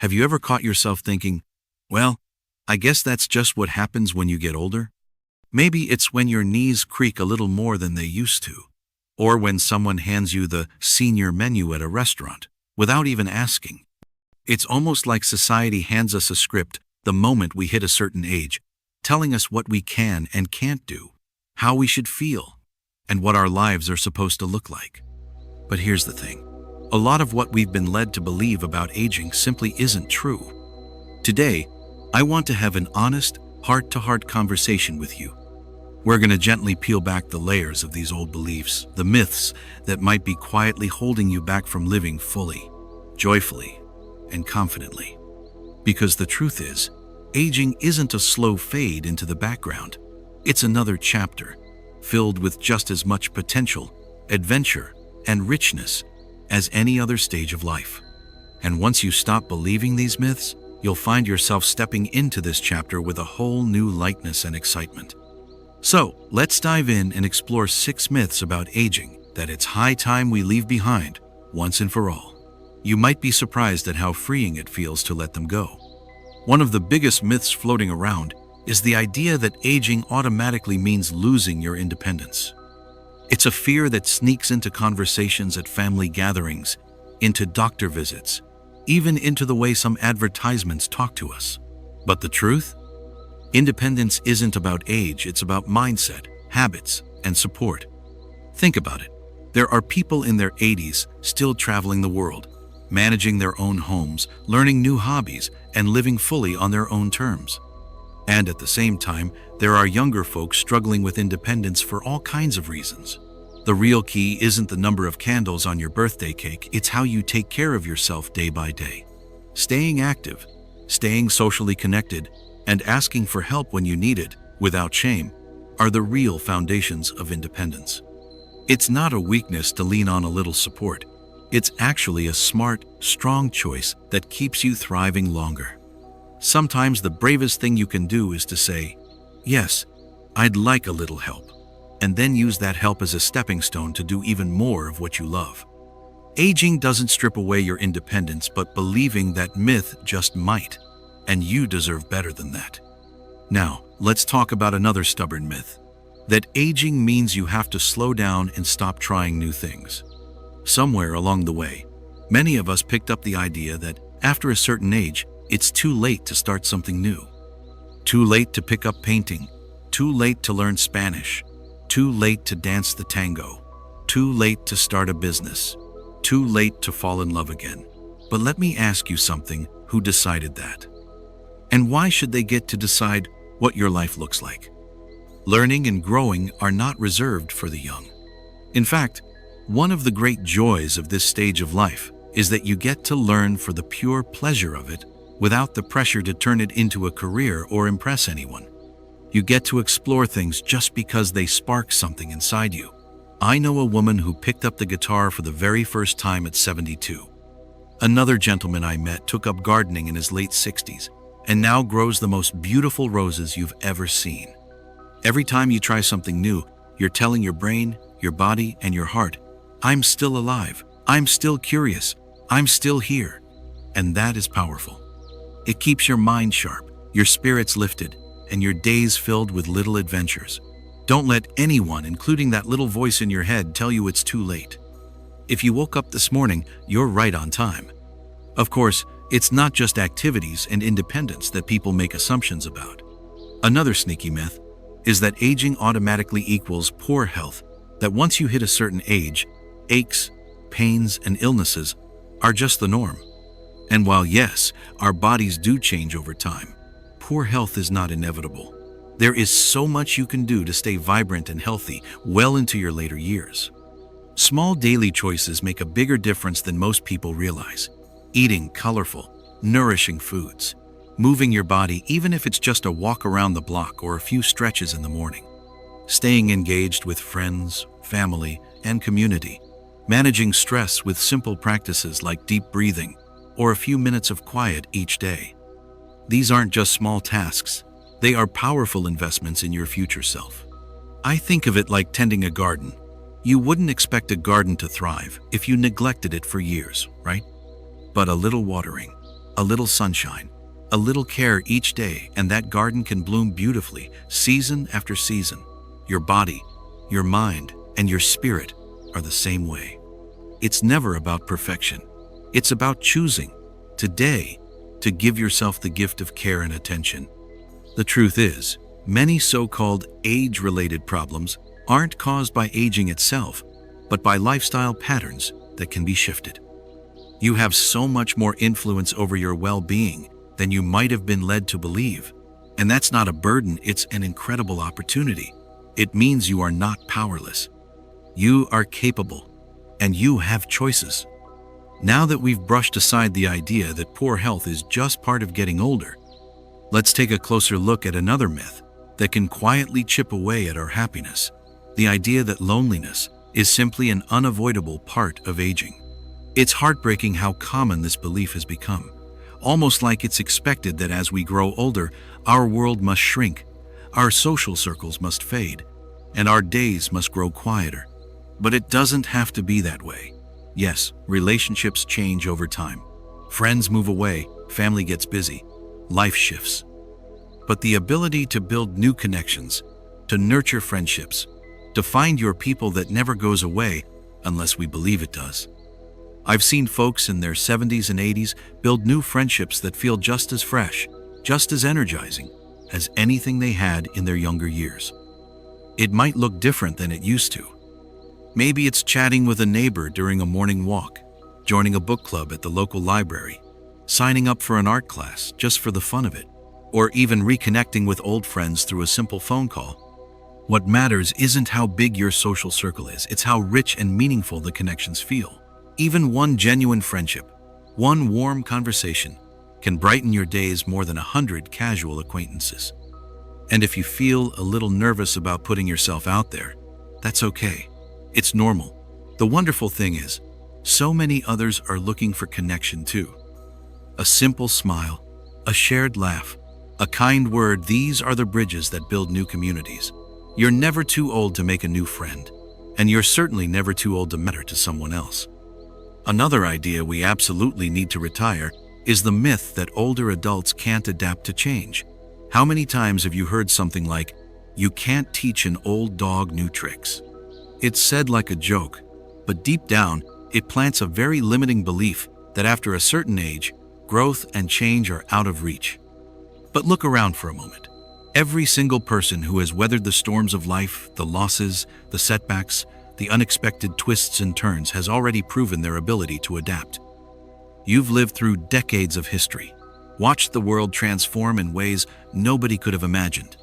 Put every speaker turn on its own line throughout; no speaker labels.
Have you ever caught yourself thinking, well, I guess that's just what happens when you get older? Maybe it's when your knees creak a little more than they used to, or when someone hands you the senior menu at a restaurant without even asking. It's almost like society hands us a script the moment we hit a certain age, telling us what we can and can't do, how we should feel, and what our lives are supposed to look like. But here's the thing. A lot of what we've been led to believe about aging simply isn't true. Today, I want to have an honest, heart-to-heart conversation with you. We're going to gently peel back the layers of these old beliefs, the myths that might be quietly holding you back from living fully, joyfully, and confidently. Because the truth is, aging isn't a slow fade into the background. It's another chapter, filled with just as much potential, adventure, and richness as any other stage of life. And once you stop believing these myths, you'll find yourself stepping into this chapter with a whole new lightness and excitement. So, let's dive in and explore 6 myths about aging that it's high time we leave behind once and for all. You might be surprised at how freeing it feels to let them go. One of the biggest myths floating around is the idea that aging automatically means losing your independence. It's a fear that sneaks into conversations at family gatherings, into doctor visits, even into the way some advertisements talk to us. But the truth? Independence isn't about age, it's about mindset, habits, and support. Think about it. There are people in their 80s still traveling the world, managing their own homes, learning new hobbies, and living fully on their own terms. And at the same time, there are younger folks struggling with independence for all kinds of reasons. The real key isn't the number of candles on your birthday cake, it's how you take care of yourself day by day. Staying active, staying socially connected, and asking for help when you need it, without shame, are the real foundations of independence. It's not a weakness to lean on a little support. It's actually a smart, strong choice that keeps you thriving longer. Sometimes the bravest thing you can do is to say, yes, I'd like a little help, and then use that help as a stepping stone to do even more of what you love. Aging doesn't strip away your independence, but believing that myth just might, and you deserve better than that. Now, let's talk about another stubborn myth, that aging means you have to slow down and stop trying new things. Somewhere along the way, many of us picked up the idea that after a certain age, it's too late to start something new. Too late to pick up painting, too late to learn Spanish, too late to dance the tango, too late to start a business, too late to fall in love again. But let me ask you something, who decided that? And why should they get to decide what your life looks like? Learning and growing are not reserved for the young. In fact, one of the great joys of this stage of life is that you get to learn for the pure pleasure of it without the pressure to turn it into a career or impress anyone. You get to explore things just because they spark something inside you. I know a woman who picked up the guitar for the very first time at 72. Another gentleman I met took up gardening in his late 60s and now grows the most beautiful roses you've ever seen. Every time you try something new, you're telling your brain, your body, and your heart, I'm still alive, I'm still curious, I'm still here. And that is powerful. It keeps your mind sharp, your spirits lifted, and your days filled with little adventures. Don't let anyone, including that little voice in your head, tell you it's too late. If you woke up this morning, you're right on time. Of course, it's not just activities and independence that people make assumptions about. Another sneaky myth is that aging automatically equals poor health, that once you hit a certain age, aches, pains, and illnesses are just the norm. And while yes, our bodies do change over time, poor health is not inevitable. There is so much you can do to stay vibrant and healthy well into your later years. Small daily choices make a bigger difference than most people realize. Eating colorful, nourishing foods, moving your body even if it's just a walk around the block or a few stretches in the morning, staying engaged with friends, family, and community, managing stress with simple practices like deep breathing or a few minutes of quiet each day. These aren't just small tasks, they are powerful investments in your future self. I think of it like tending a garden. You wouldn't expect a garden to thrive if you neglected it for years, right? But a little watering, A little sunshine, a little care each day, and that garden can bloom beautifully, season after season. Your body, your mind, and your spirit are the same way. It's never about perfection. It's about choosing, today, to give yourself the gift of care and attention. The truth is, many so-called age-related problems aren't caused by aging itself, but by lifestyle patterns that can be shifted. You have so much more influence over your well-being than you might have been led to believe. And that's not a burden, it's an incredible opportunity. It means you are not powerless. You are capable, and you have choices. Now that we've brushed aside the idea that poor health is just part of getting older, let's take a closer look at another myth that can quietly chip away at our happiness. The idea that loneliness is simply an unavoidable part of aging. It's heartbreaking how common this belief has become, almost like it's expected that as we grow older, our world must shrink, our social circles must fade, and our days must grow quieter. But it doesn't have to be that way. Yes, relationships change over time. Friends move away, family gets busy, life shifts. But the ability to build new connections, to nurture friendships, to find your people, that never goes away unless we believe it does. I've seen folks in their 70s and 80s build new friendships that feel just as fresh, just as energizing as anything they had in their younger years. It might look different than it used to. Maybe it's chatting with a neighbor during a morning walk, joining a book club at the local library, signing up for an art class just for the fun of it, or even reconnecting with old friends through a simple phone call. What matters isn't how big your social circle is, it's how rich and meaningful the connections feel. Even one genuine friendship, one warm conversation, can brighten your days more than 100 casual acquaintances. And if you feel a little nervous about putting yourself out there, that's okay. It's normal. The wonderful thing is, so many others are looking for connection too. A simple smile, a shared laugh, a kind word, these are the bridges that build new communities. You're never too old to make a new friend, and you're certainly never too old to matter to someone else. Another idea we absolutely need to retire is the myth that older adults can't adapt to change. How many times have you heard something like, "You can't teach an old dog new tricks"? It's said like a joke, but deep down, it plants a very limiting belief that after a certain age, growth and change are out of reach. But look around for a moment. Every single person who has weathered the storms of life, the losses, the setbacks, the unexpected twists and turns, has already proven their ability to adapt. You've lived through decades of history, watched the world transform in ways nobody could have imagined.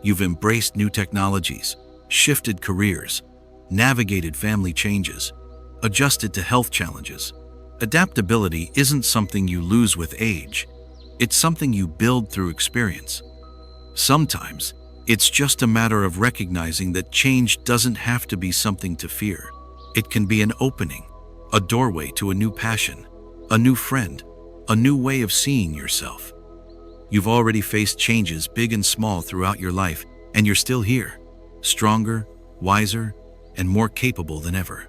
You've embraced new technologies, shifted careers, navigated family changes, adjusted to health challenges. Adaptability isn't something you lose with age. It's something you build through experience. Sometimes, it's just a matter of recognizing that change doesn't have to be something to fear. It can be an opening, a doorway to a new passion, a new friend, a new way of seeing yourself. You've already faced changes big and small throughout your life, and you're still here, stronger, wiser, and more capable than ever.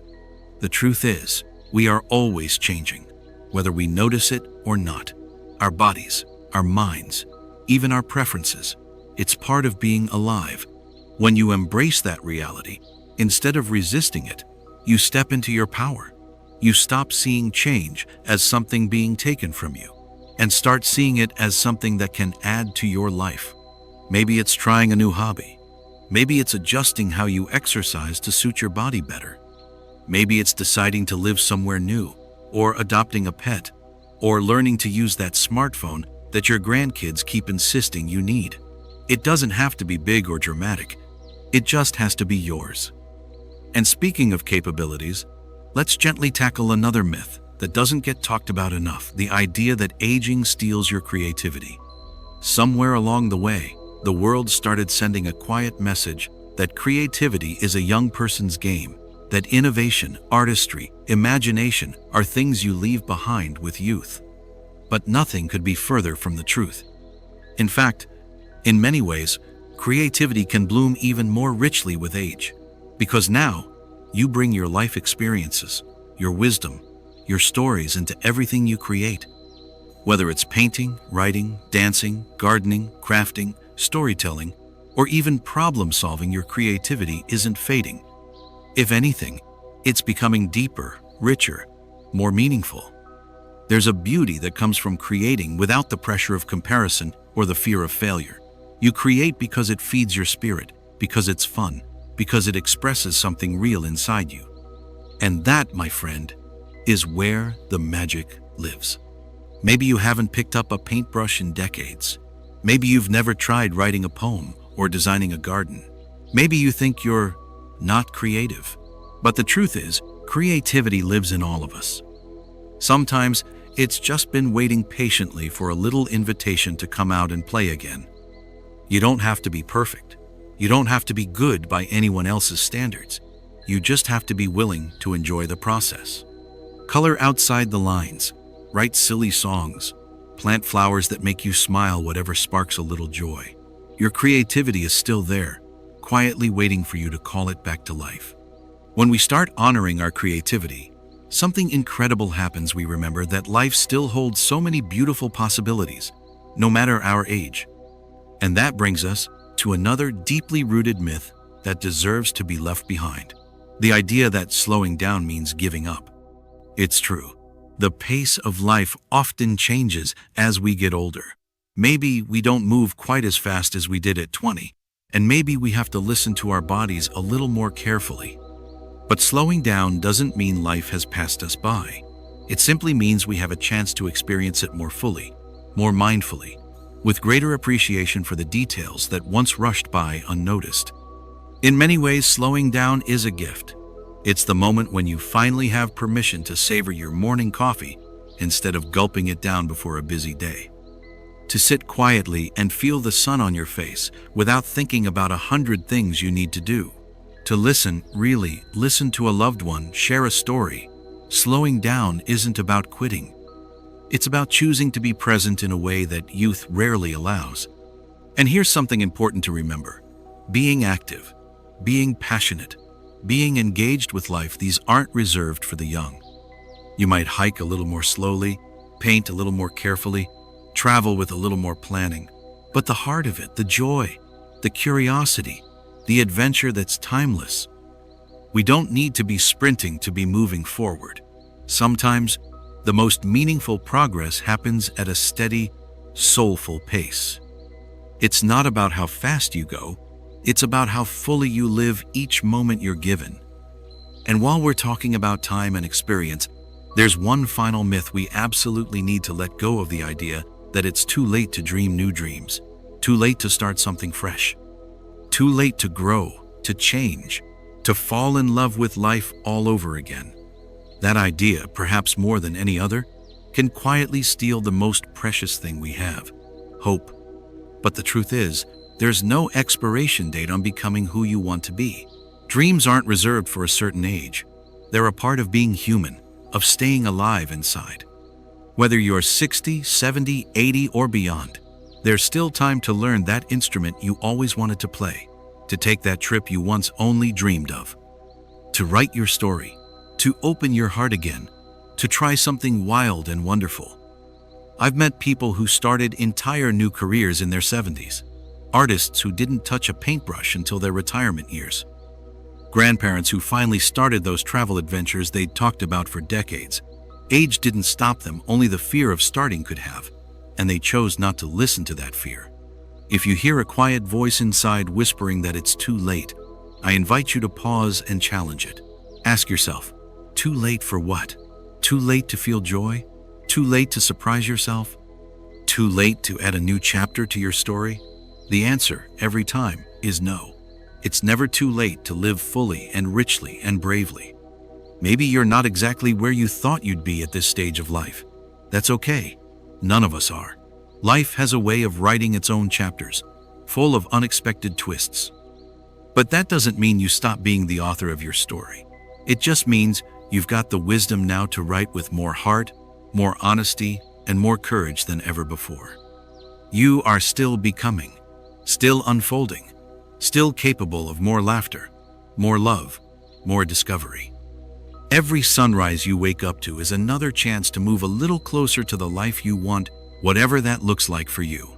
The truth is, we are always changing, whether we notice it or not. Our bodies, our minds, even our preferences. It's part of being alive. When you embrace that reality, instead of resisting it, you step into your power. You stop seeing change as something being taken from you, and start seeing it as something that can add to your life. Maybe it's trying a new hobby. Maybe it's adjusting how you exercise to suit your body better. Maybe it's deciding to live somewhere new, or adopting a pet, or learning to use that smartphone that your grandkids keep insisting you need. It doesn't have to be big or dramatic. It just has to be yours. And speaking of capabilities, let's gently tackle another myth that doesn't get talked about enough, the idea that aging steals your creativity. Somewhere along the way, the world started sending a quiet message that creativity is a young person's game, that innovation, artistry, imagination are things you leave behind with youth. But nothing could be further from the truth. In fact, in many ways, creativity can bloom even more richly with age, because now you bring your life experiences, your wisdom, your stories into everything you create. Whether it's painting, writing, dancing, gardening, crafting, storytelling, or even problem solving, your creativity isn't fading. If anything, it's becoming deeper, richer, more meaningful. There's a beauty that comes from creating without the pressure of comparison or the fear of failure. You create because it feeds your spirit, because it's fun, because it expresses something real inside you. And that, my friend, is where the magic lives. Maybe you haven't picked up a paintbrush in decades. Maybe you've never tried writing a poem or designing a garden. Maybe you think you're not creative. But the truth is, creativity lives in all of us. Sometimes it's just been waiting patiently for a little invitation to come out and play again. You don't have to be perfect. You don't have to be good by anyone else's standards. You just have to be willing to enjoy the process. Color outside the lines. Write silly songs. Plant flowers that make you smile, whatever sparks a little joy. Your creativity is still there, quietly waiting for you to call it back to life. When we start honoring our creativity, something incredible happens. We remember that life still holds so many beautiful possibilities, no matter our age. And that brings us to another deeply rooted myth that deserves to be left behind. The idea that slowing down means giving up. It's true. The pace of life often changes as we get older. Maybe we don't move quite as fast as we did at 20, and maybe we have to listen to our bodies a little more carefully. But slowing down doesn't mean life has passed us by. It simply means we have a chance to experience it more fully, more mindfully, with greater appreciation for the details that once rushed by unnoticed. In many ways, slowing down is a gift. It's the moment when you finally have permission to savor your morning coffee instead of gulping it down before a busy day. To sit quietly and feel the sun on your face without thinking about 100 things you need to do. To listen, really listen to a loved one, share a story. Slowing down isn't about quitting. It's about choosing to be present in a way that youth rarely allows. And here's something important to remember. Being active, being passionate, being engaged with life, these aren't reserved for the young. You might hike a little more slowly, paint a little more carefully, travel with a little more planning. But the heart of it, the joy, the curiosity, the adventure that's timeless. We don't need to be sprinting to be moving forward. Sometimes, the most meaningful progress happens at a steady, soulful pace. It's not about how fast you go, it's about how fully you live each moment you're given. And while we're talking about time and experience, there's one final myth we absolutely need to let go of: the idea that it's too late to dream new dreams, too late to start something fresh, too late to grow, to change, to fall in love with life all over again. That idea, perhaps more than any other, can quietly steal the most precious thing we have: hope. But the truth is, there's no expiration date on becoming who you want to be. Dreams aren't reserved for a certain age. They're a part of being human, of staying alive inside. Whether you're 60, 70, 80, or beyond, there's still time to learn that instrument you always wanted to play, to take that trip you once only dreamed of, to write your story, to open your heart again, to try something wild and wonderful. I've met people who started entire new careers in their 70s, artists who didn't touch a paintbrush until their retirement years, grandparents who finally started those travel adventures they'd talked about for decades. Age didn't stop them, only the fear of starting could have, and they chose not to listen to that fear. If you hear a quiet voice inside whispering that it's too late, I invite you to pause and challenge it. Ask yourself, too late for what? Too late to feel joy? Too late to surprise yourself? Too late to add a new chapter to your story? The answer, every time, is no. It's never too late to live fully and richly and bravely. Maybe you're not exactly where you thought you'd be at this stage of life. That's okay. None of us are. Life has a way of writing its own chapters, full of unexpected twists. But that doesn't mean you stop being the author of your story. It just means you've got the wisdom now to write with more heart, more honesty, and more courage than ever before. You are still becoming, still unfolding, still capable of more laughter, more love, more discovery. Every sunrise you wake up to is another chance to move a little closer to the life you want, whatever that looks like for you.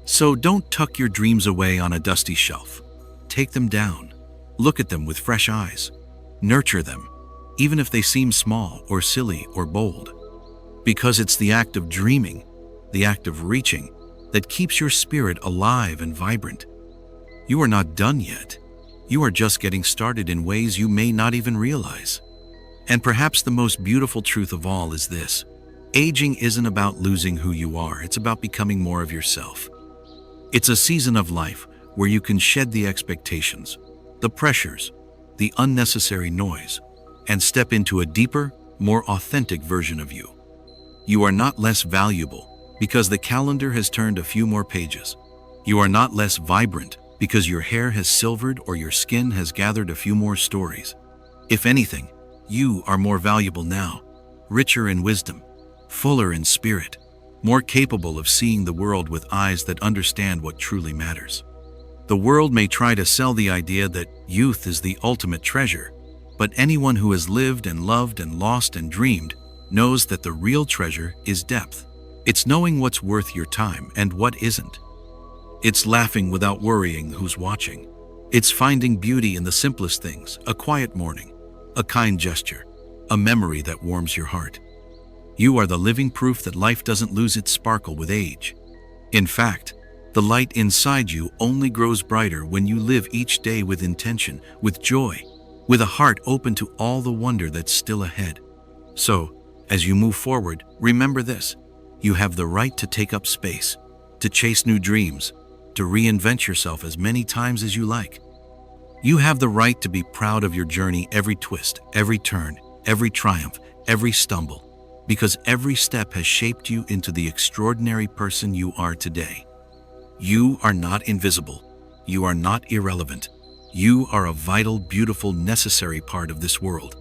So don't tuck your dreams away on a dusty shelf. Take them down. Look at them with fresh eyes. Nurture them, even if they seem small or silly or bold. Because it's the act of dreaming, the act of reaching, that keeps your spirit alive and vibrant. You are not done yet. You are just getting started in ways you may not even realize. And perhaps the most beautiful truth of all is this: aging isn't about losing who you are, it's about becoming more of yourself. It's a season of life where you can shed the expectations, the pressures, the unnecessary noise, and step into a deeper, more authentic version of you. You are not less valuable because the calendar has turned a few more pages. You are not less vibrant because your hair has silvered or your skin has gathered a few more stories. If anything, you are more valuable now, richer in wisdom, fuller in spirit, more capable of seeing the world with eyes that understand what truly matters. The world may try to sell the idea that youth is the ultimate treasure, but anyone who has lived and loved and lost and dreamed knows that the real treasure is depth. It's knowing what's worth your time and what isn't. It's laughing without worrying who's watching. It's finding beauty in the simplest things: a quiet morning, a kind gesture, a memory that warms your heart. You are the living proof that life doesn't lose its sparkle with age. In fact, the light inside you only grows brighter when you live each day with intention, with joy, with a heart open to all the wonder that's still ahead. So, as you move forward, remember this: you have the right to take up space, to chase new dreams, to reinvent yourself as many times as you like. You have the right to be proud of your journey, every twist, every turn, every triumph, every stumble, because every step has shaped you into the extraordinary person you are today. You are not invisible. You are not irrelevant. You are a vital, beautiful, necessary part of this world.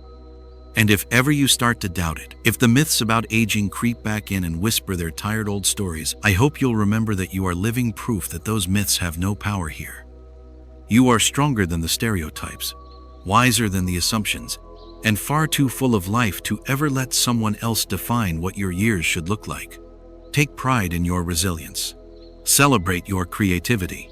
And if ever you start to doubt it, if the myths about aging creep back in and whisper their tired old stories, I hope you'll remember that you are living proof that those myths have no power here. You are stronger than the stereotypes, wiser than the assumptions, and far too full of life to ever let someone else define what your years should look like. Take pride in your resilience. Celebrate your creativity.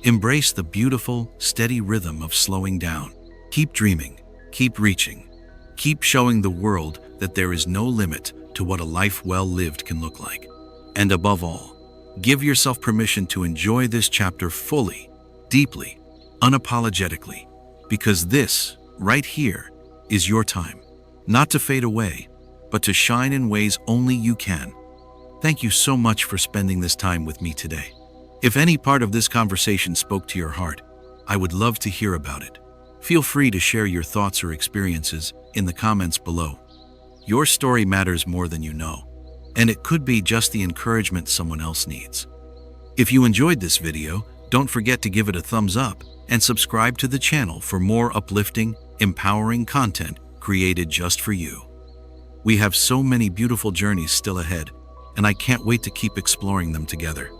Embrace the beautiful, steady rhythm of slowing down. Keep dreaming, keep reaching, keep showing the world that there is no limit to what a life well lived can look like. And above all, give yourself permission to enjoy this chapter fully, deeply, unapologetically, because this, right here, is your time, not to fade away, but to shine in ways only you can. Thank you so much for spending this time with me today. If any part of this conversation spoke to your heart, I would love to hear about it. Feel free to share your thoughts or experiences in the comments below. Your story matters more than you know, and it could be just the encouragement someone else needs. If you enjoyed this video, don't forget to give it a thumbs up and subscribe to the channel for more uplifting, empowering content created just for you. We have so many beautiful journeys still ahead, and I can't wait to keep exploring them together.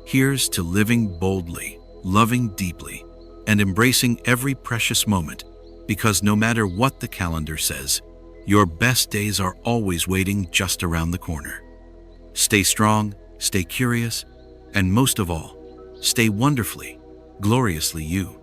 Here's to living boldly, loving deeply, and embracing every precious moment, because no matter what the calendar says, your best days are always waiting just around the corner. Stay strong, stay curious, and most of all, stay wonderfully, gloriously you.